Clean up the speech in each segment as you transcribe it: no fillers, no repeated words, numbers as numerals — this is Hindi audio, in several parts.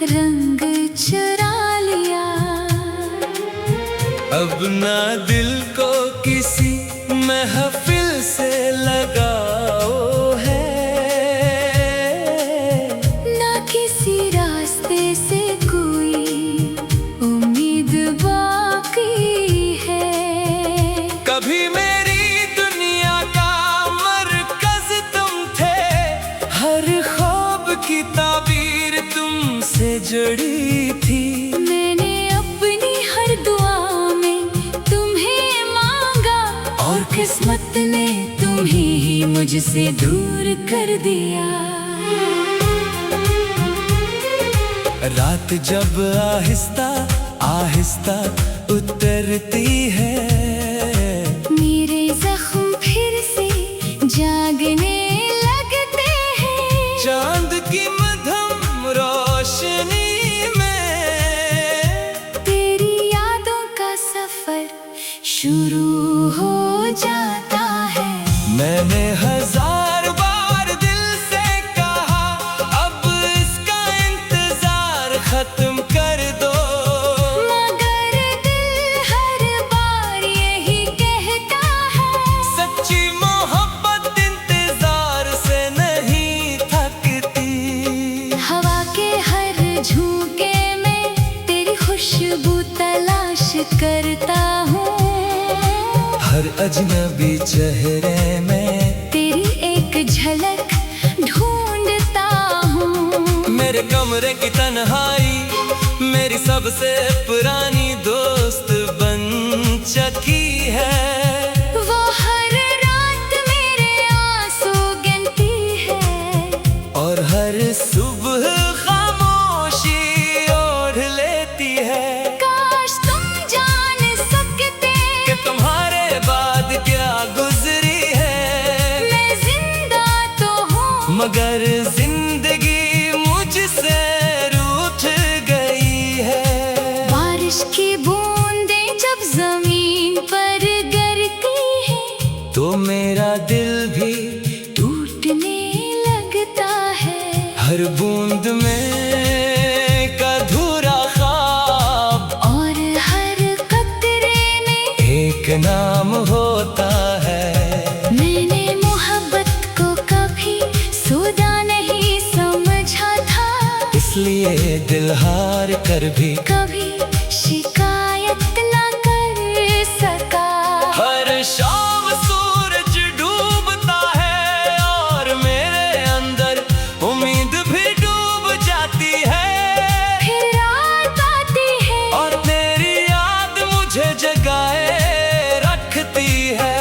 रंग चुरा लिया। अब ना दिल को किसी महफिल से लगाओ है, ना किसी रास्ते से कोई उम्मीद बाकी है। कभी मेरी दुनिया का मरकज तुम थे, हर ख्वाब की ताबीर तुमसे जुड़ी थी। मैंने अपनी हर दुआ में तुम्हें मांगा, और किस्मत ने तुम्हें ही मुझसे दूर कर दिया। रात जब आहिस्ता आहिस्ता उतरती है, मेरे जख्म फिर से जागने लगते हैं। चांद की मध्यम रोशनी में तेरी यादों का सफर शुरू हो जाता है। मैंने हजार बार दिल से कहा, अब इसका इंतजार खत्म कर दो, मगर दिल हर बार यही कहता है। सच्ची मोहब्बत इंतजार से नहीं थकती। हवा के हर झोंके में तेरी खुशबू तलाश करता हूँ। हर अजनबी चेहरे में तेरी एक झलक ढूंढता हूँ। मेरे कमरे की तन्हाई मेरी सबसे पुरानी दोस्त बन चुकी है। वो हर रात मेरे आंसू गिनती है, और हर सुबह खामोशी ओढ़ लेती है। काश तुम जान सकते कि तुम्हारे बाद क्या गुजरी है। मैं जिंदा तो हूँ, मगर जिंदगी मुझसे रूठ गई है। बारिश की बूंदें जब जमीन पर गिरती है, तो मेरा दिल भी टूटने लगता है। हर बूंद में एक अधूरा ख्वाब, और हर कतरे में एक नाम होता है। मैंने मोहब्बत को कभी सौदा नहीं समझा था, इसलिए दिल हार कर भी कभी शिकायत ना कर सका। हर शाम सूरज डूबता है, और मेरे अंदर उम्मीद भी डूब जाती है। फिर रात आती है, और तेरी याद मुझे जगाए रखती है।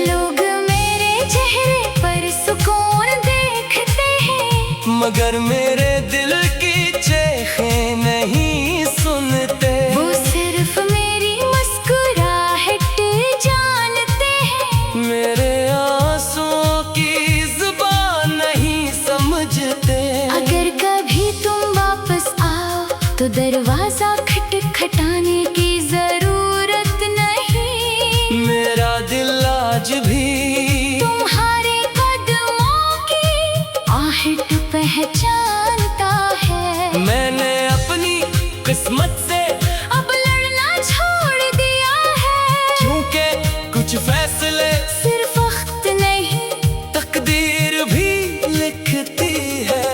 लोग मेरे चेहरे पर सुकून देखते हैं, मगर मेरे दिल की चेखें नहीं सुनते। वो सिर्फ मेरी मुस्कुराहट जानते हैं। मेरे आंसुओं की जुबान नहीं समझते। अगर कभी तुम वापस आओ तो दरवाजा खटखटाने की जरूरत नहीं। मेरा दिल आज भी तुम्हारे कदमों की आहट पहचानता है। मैंने अपनी किस्मत से अब लड़ना छोड़ दिया है, क्योंकि कुछ फैसले सिर्फ वक्त नहीं तकदीर भी लिखती है।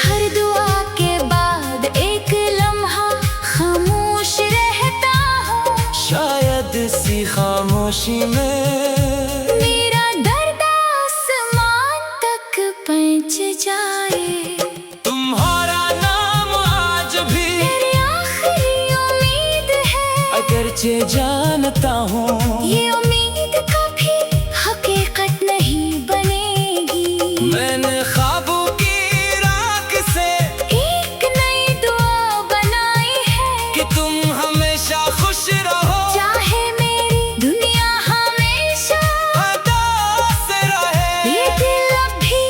हर दुआ के बाद एक लम्हा खामोश रहता हूँ। शायद सी खामोशी में मेरा दर्द आसमान तक पहुँच जाए। तुम्हारा नाम आज भी मेरी आखिरी उम्मीद है, अगरचे जानता हूँ ये उम्मीद कभी हकीकत नहीं बनेगी। मैंने ख्वाबों की राख से एक नई दुआ बनाई है, कि तुम हमेशा खुश रहो, चाहे मेरी दुनिया हमेशा अदा से रहे। ये दिल अब भी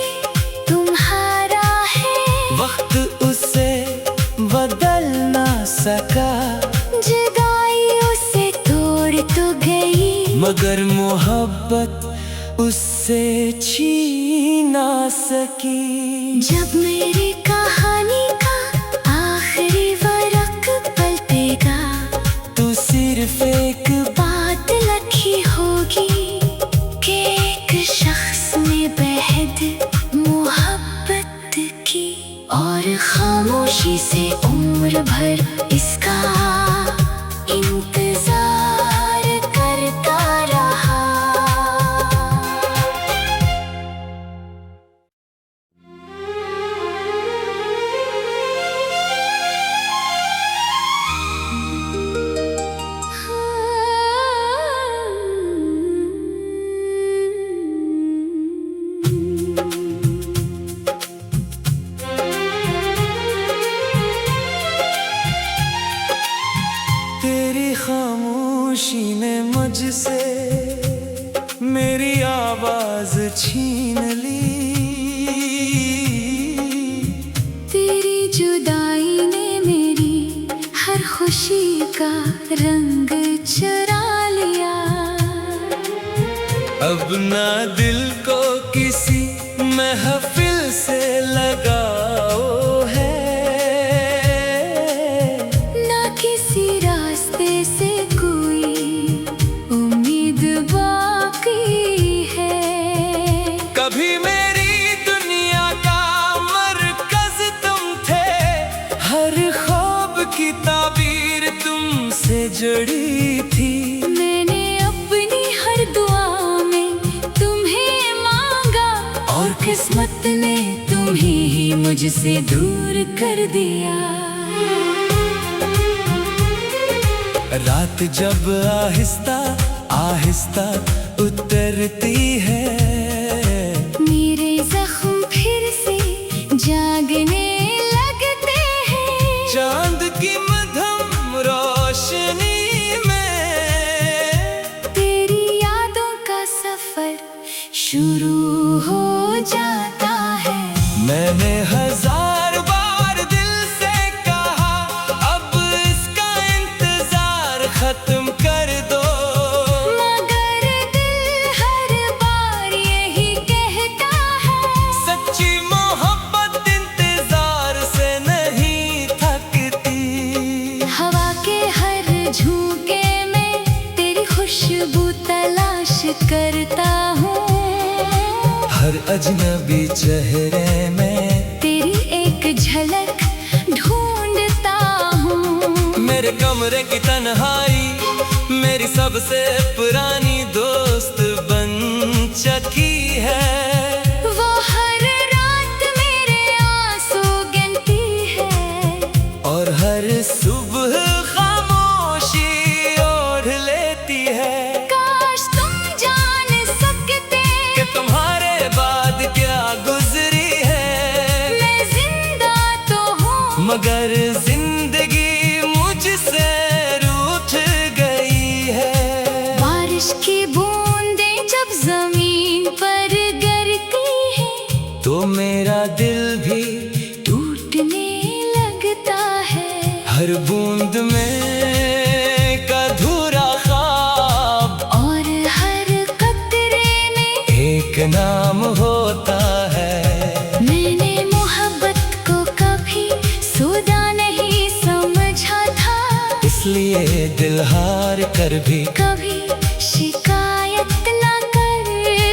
तुम्हारा है। वक्त उसे बदल ना सका, जुदाई उसे तोड़ तो गई, मगर मोहब्बत उससे छीन ना सकी। जब मेरी कहानी का आखिरी सिर्फ एक बात लखी होगी कि एक शख्स ने बेहद मोहब्बत की, और खामोशी से उम्र भर इसका इंतजार करता रहा। तेरी खामोशी ने मुझसे मेरी आवाज छीन ली। तेरी जुदाई ने मेरी हर खुशी का रंग चुरा लिया। अब ना दिल को किसी महफिल से लगाओ है, ना किसी रास्ते से कोई उम्मीद बाकी है। कभी मेरी दुनिया का मरकज तुम थे, हर ख्वाब की ताबीर तुमसे जुड़ी थी। मैंने अपनी हर दुआ में तुम्हें मांगा, और किस्मत ने तुम्हें ही मुझसे दूर कर दिया। रात जब आहिस्ता आहिस्ता उतरती है, मेरे जख्म फिर से जागने लगते हैं। चांद की मध्यम रोशनी में तेरी यादों का सफर शुरू हो जाता है। मैंने हजार बार दिल से कहा, अब इसका इंतजार खत्म कर दो, मगर दिल हर बार यही कहता है। सच्ची मोहब्बत इंतजार से नहीं थकती। हवा के हर झोंके में तेरी खुशबू तलाश करता हूँ। हर अजनबी चेहरे में तेरी एक झलक ढूंढता हूँ। मेरे कमरे की तन्हाई मेरी सबसे पुरानी दोस्त बन चुकी है। वो हर रात मेरे आंसू गिनती है, और हर सुबह खामोशी ओढ़ लेती है। काश तुम जान सकते कि तुम्हारे बाद क्या गुजरी है। मैं जिंदा तो हूँ, मगर जिंदगी मुझसे रूठ गई है। बारिश की बूंदें जब जमीन पर गिरती है, तो मेरा दिल भी टूटने लगता है। हर बूंद में एक अधूरा ख्वाब, और हर कतरे में एक नाम होता है। मैंने मोहब्बत को कभी सुदा नहीं समझा था, इसलिए दिल हार कर भी कभी शिकायत ना कर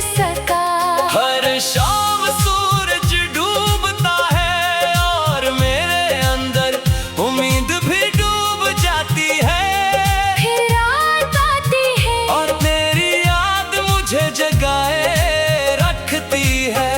सका। हर शाम सूरज डूबता है, और मेरे अंदर उम्मीद भी डूब जाती है। फिर रात आती है, और तेरी याद मुझे जगाए रखती है।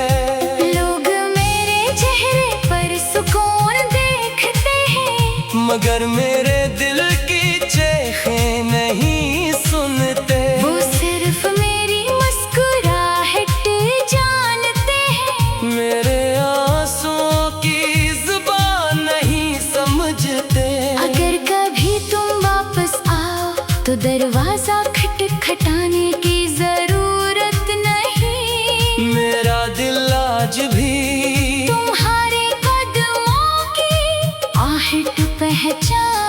लोग मेरे चेहरे पर सुकून देखते हैं, मगर मेरे दिल की चेखें नहीं सुनते। वो सिर्फ मेरी मुस्कुराहट जानते हैं। मेरे आंसुओं की जुबान नहीं समझते। अगर कभी तुम वापस आओ तो दरवाजा खटखटाने की जरूरत नहीं। मेरा दिल आज भी तुम्हारे कदमों की आहट पहचान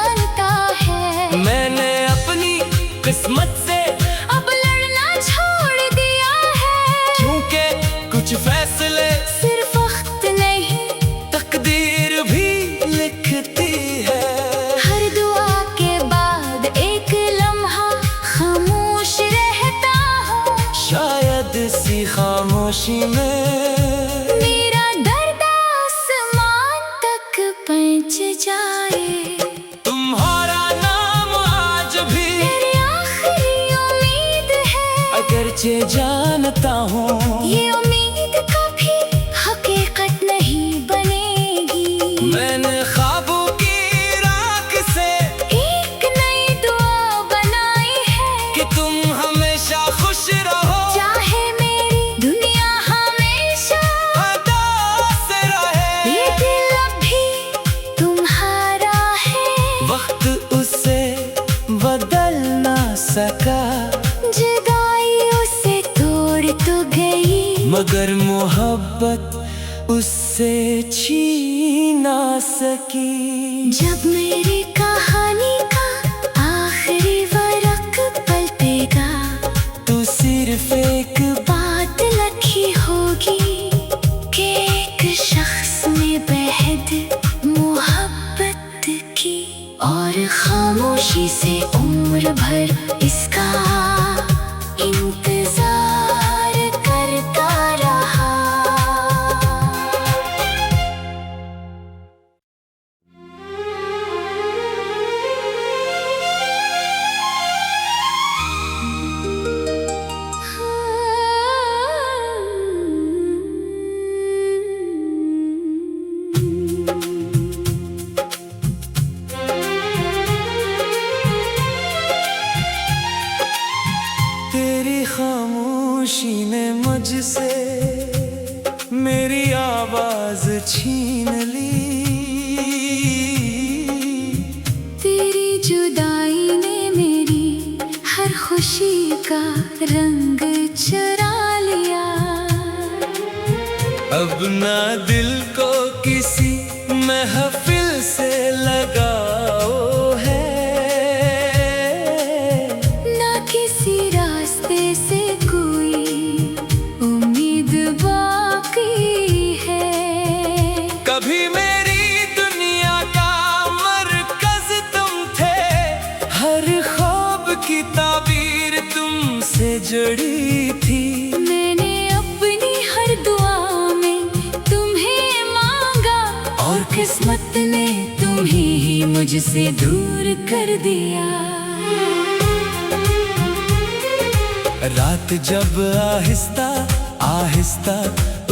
खामोशी में मेरा दर्द आसमान तक पहुंच जाए। तुम्हारा नाम आज भी मेरी आखिरी उम्मीद है, अगरचे जानता हूँ ये उम्मीद कभी हकीकत नहीं बनेगी। मैंने ख्वाबों की राख से एक नई दुआ बनाई है कि तुम हमेशा खुश रहो, चाहे मेरी दुनिया हमेशा अदा से रहे। ये दिल अब भी तुम्हारा है, वक्त उसे बदल ना सका, जुदाई उसे तोड़ तो गई, मगर मोहब्बत उससे छीन ना सकी। जब मेरी कहानी का आखिरी वरक पलटेगा, तू सिर्फ एक बात लिखी होगी कि एक शख्स ने बेहद मोहब्बत की, और खामोशी से उम्र भर इसका इंतजार करता रहा। तेरी खामोशी ने मुझसे मेरी आवाज छीन ली, तेरी जुदाई ने मेरी हर खुशी का रंग चुरा लिया। अब ना दिल को किसी महफिल से लगाओ है, ना किसी रास्ते से कोई उम्मीद बाकी है। कभी मेरी दुनिया का मरकज तुम थे, हर ख्वाब की ताबीर तुमसे जुड़ी थी। मैंने अपनी हर दुआ में तुम्हें मांगा, और किस्मत ने तुम्हें ही मुझसे दूर कर दिया। रात जब आहिस्ता आहिस्ता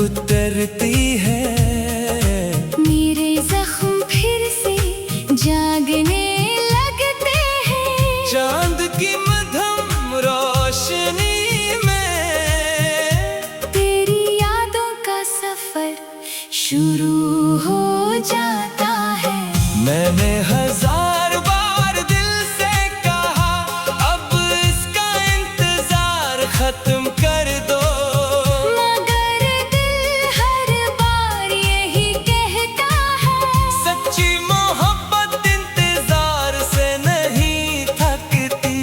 उतरती है, मेरे जख्म फिर से जागने लगते हैं। चांद की मध्यम रोशनी में तेरी यादों का सफर शुरू हो जाता है। मैंने हजार बार दिल से कहा, अब इसका इंतजार खत्म कर दो, मगर दिल हर बार यही कहता है, सच्ची मोहब्बत इंतजार से नहीं थकती।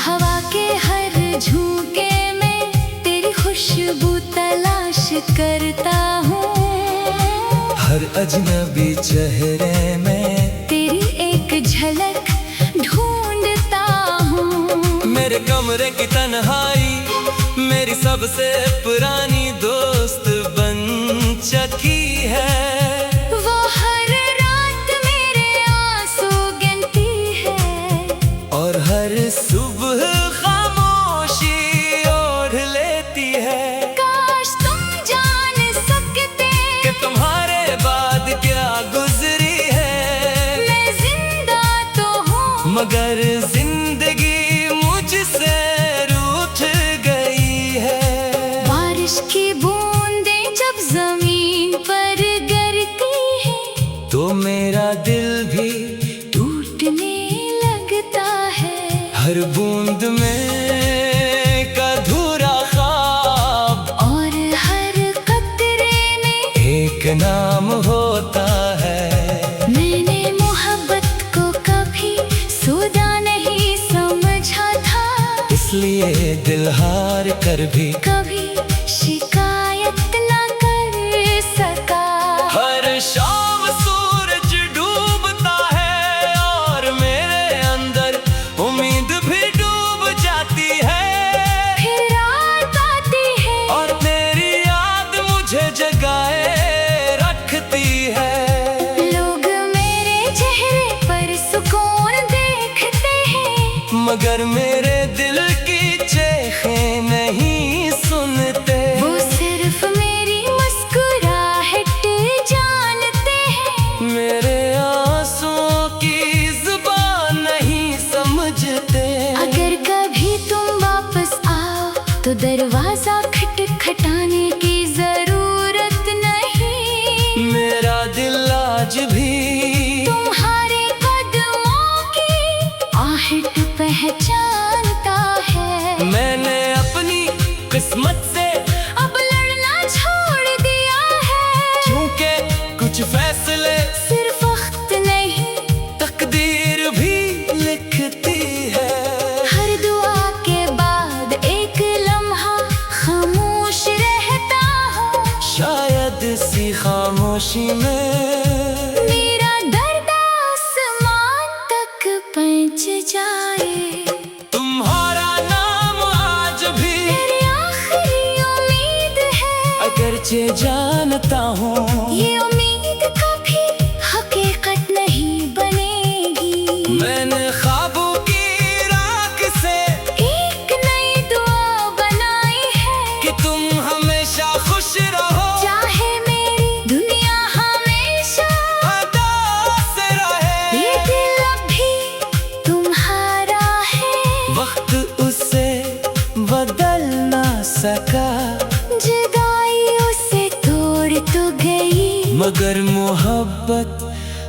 हवा के हर झोंके में तेरी खुशबू तलाश करता हूँ, हर अजनबी चेहरे में तेरी एक झलक ढूंढता हूँ। मेरे कमरे की तन्हाई मेरी सबसे पुरानी दोस्त बन चुकी है। वो हर रात मेरे आंसू गिनती है, और हर सुबह खामोशी ओढ़ लेती है। काश तुम जान सकते कि तुम्हारे बाद क्या गुजरी है। मैं जिंदा तो हूँ, मगर जिंदगी मुझसे रूठ गई है। बारिश की बूंदें जब जमीन पर गिरती है, तो मेरा दिल भी टूटने लगता है। हर बूंद में एक अधूरा ख्वाब, और हर कतरे में एक नाम होता है। मैंने मोहब्बत को कभी सौदा नहीं समझा था, इसलिए दिल हार कर भी कभी शिकायत ना कर सका। हर शाम सूरज डूबता है, और मेरे अंदर उम्मीद भी डूब जाती है। फिर रात आती है, और तेरी तो दरवाजा खटखटाने की जरूरत नहीं। मेरा दिल आज भी तुम्हारे कदमों की आहट पहचानता है। मैंने अपनी किस्मत से अब लड़ना छोड़ दिया है, क्योंकि कुछ फैसले सिर्फ वक्त नहीं तकदीर भी लिखती है। हर दुआ के बाद एक लम्हा खामोश रहता हूँ। शायद इसी खामोशी में मेरा दर्द आसमान तक पहुँच जाए। तुम्हारा नाम आज भी मेरी आखिरी उम्मीद है, अगरचे जानता हूँ ये उम्मीद कभी हकीकत नहीं बनेगी। मैंने ख्वाबों की राख से एक नई दुआ बनाई है कि तुम हमेशा खुश रहो, चाहे मेरी दुनिया हमेशा अदा से रहे। ये दिल अब भी तुम्हारा है। वक्त उसे बदल ना सका, जुदाई उसे तोड़ तो गई, मगर मोहब्बत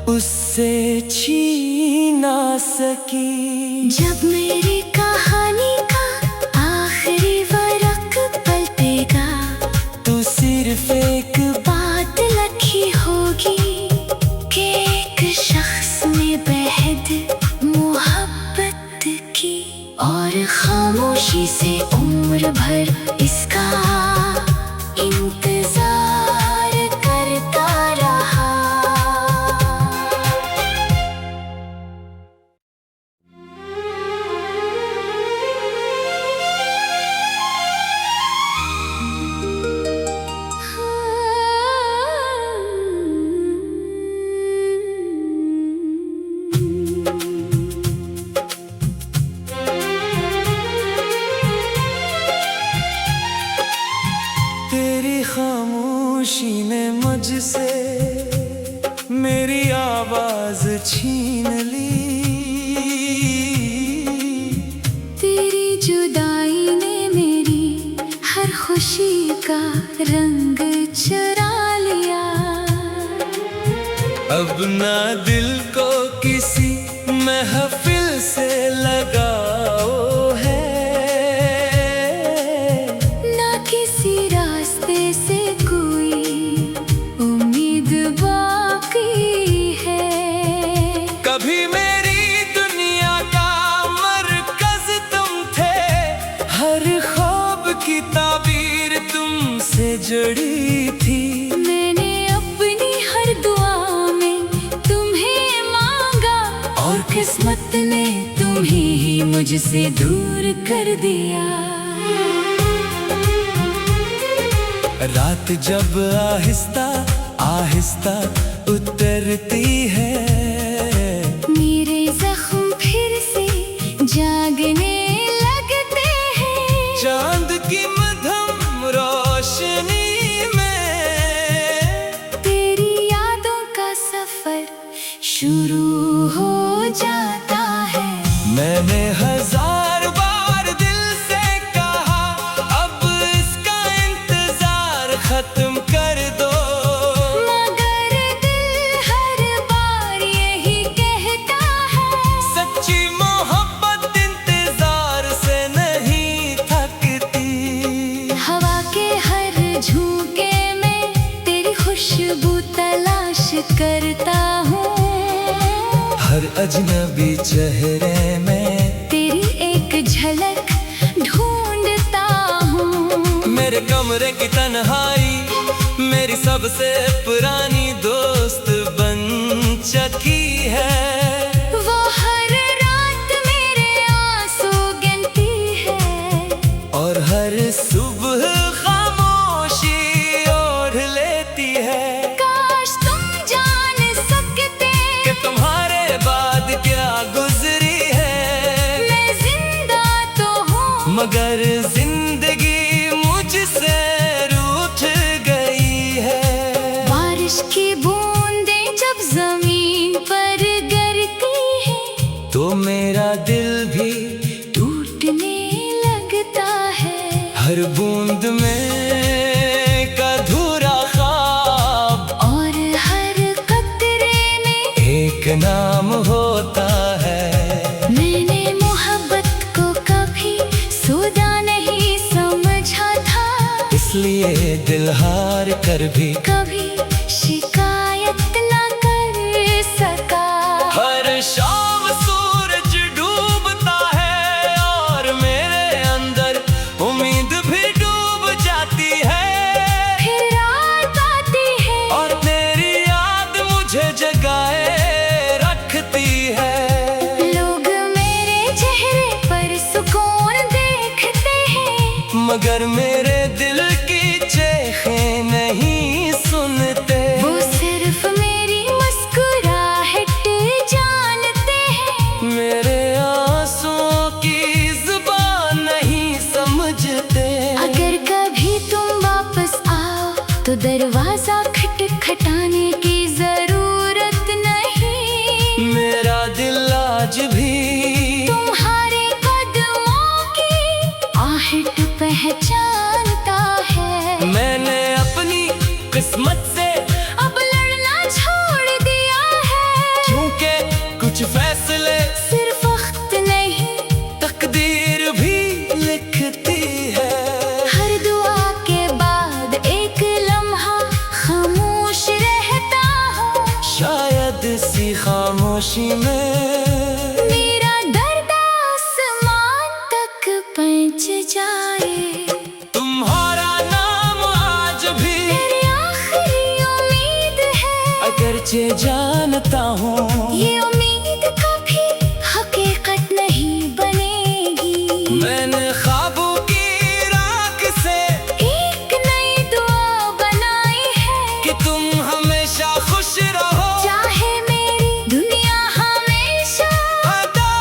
उससे छीन ना सकी। जब मेरी कहानी का आखिरी वरक पलटेगा तू सिर्फ एक बात लिखी होगी कि एक शख्स ने बेहद मोहब्बत की, और खामोशी से उम्र भर इसका इंतजार करता रहा। तेरी खामोशी ने मुझसे मेरी आवाज छीन ली। तेरी जुदाई ने मेरी हर खुशी का रंग चुरा लिया। अब ना दिल को किसी महफिल से लगाओ है, ना किसी रास्ते से कोई उम्मीद बाकी है। कभी मेरी दुनिया का मरकज तुम थे, हर ख्वाब की ताबीर तुमसे जुड़ी थी। मैंने अपनी हर दुआ में तुम्हें मांगा, और किस्मत ने तुम्हें ही मुझसे दूर कर दिया। रात जब आहिस्ता आहिस्ता उतरती है, मेरे जख्म फिर से जागने लगते हैं। चांद की मध्यम रोशनी में तेरी यादों का सफर शुरू हो जाता है। मैंने हजार बार दिल से कहा, अब इसका इंतजार खत्म कर दो, मगर दिल हर बार यही कहता है। सच्ची मोहब्बत इंतजार से नहीं थकती। हवा के हर झोंके में तेरी खुशबू तलाश करता हूँ। हर अजनबी चेहरे में तेरी एक झलक ढूंढता हूँ। मेरे कमरे की तन्हाई मेरी सबसे पुरानी दोस्त बन चुकी है। वो हर रात मेरे आंसू गिनती है, और हर सुबह खामोशी ओढ़ लेती है। काश तुम जान सकते कि तुम्हारे बाद क्या गुजरी है। मैं जिंदा तो हूँ, मगर जिंदगी मुझसे रूठ गई है। बारिश की बूंदें जब जमीन पर गिरती बूंद में अधूरा ख्वाब, और हर कतरे में एक नाम होता है। मैंने मोहब्बत को कभी सुदा नहीं समझा था, इसलिए दिल हार कर भी कभी शिकायत न कर सका। हर शाम सूरज डूबता है और मेरे अंदर उम्मीद भी डूब जाती है। फिर रात आती है और तेरी याद मुझे जगाए रखती है। लोग मेरे चेहरे पर सुकून देखते हैं, मगर मेरे दिल की चेखें नहीं सुनते। वो सिर्फ मेरी मुस्कुराहट जानते हैं, मेरे आंसुओं की जुबान नहीं समझते। अगर कभी तुम वापस आओ तो दरवाजा खटखटाने की जरूरत नहीं। मेरा दिल आज भी तुम्हारे कदमों की आहट पहचानता है। मैंने अपनी किस्मत से अब लड़ना छोड़ दिया है, क्योंकि कुछ फैसले सिर्फ वक्त नहीं तकदीर भी लिखती है। हर दुआ के बाद एक लम्हा खामोश रहता हूँ, शायद सी खामोशी में मेरा दर्द आसमान तक पहुँच जाए। तुम्हारा नाम आज भी मेरी आखिरी उम्मीद है, अगरचे जानता हूँ ये उम्मीद कभी हकीकत नहीं बनेगी। मैंने ख्वाबों की राख से एक नई दुआ बनाई है कि तुम हमेशा खुश रहो, चाहे मेरी दुनिया हमेशा अदा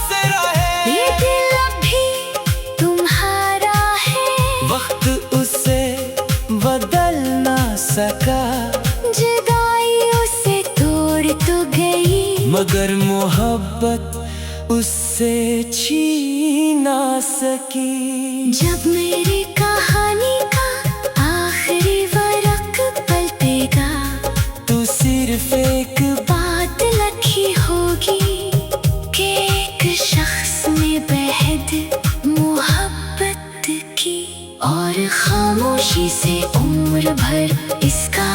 से रहे। ये दिल अब भी तुम्हारा है, वक्त उसे बदल ना सका, जुदाई उसे तोड़ तो गई, मगर मोहब्बत उससे छीन ना सकी। जब मेरी कहानी का आखिरी वरक पलटेगा तू सिर्फ एक बात लिखी होगी कि एक शख्स में बेहद मोहब्बत की, और खामोशी से उम्र भर इसका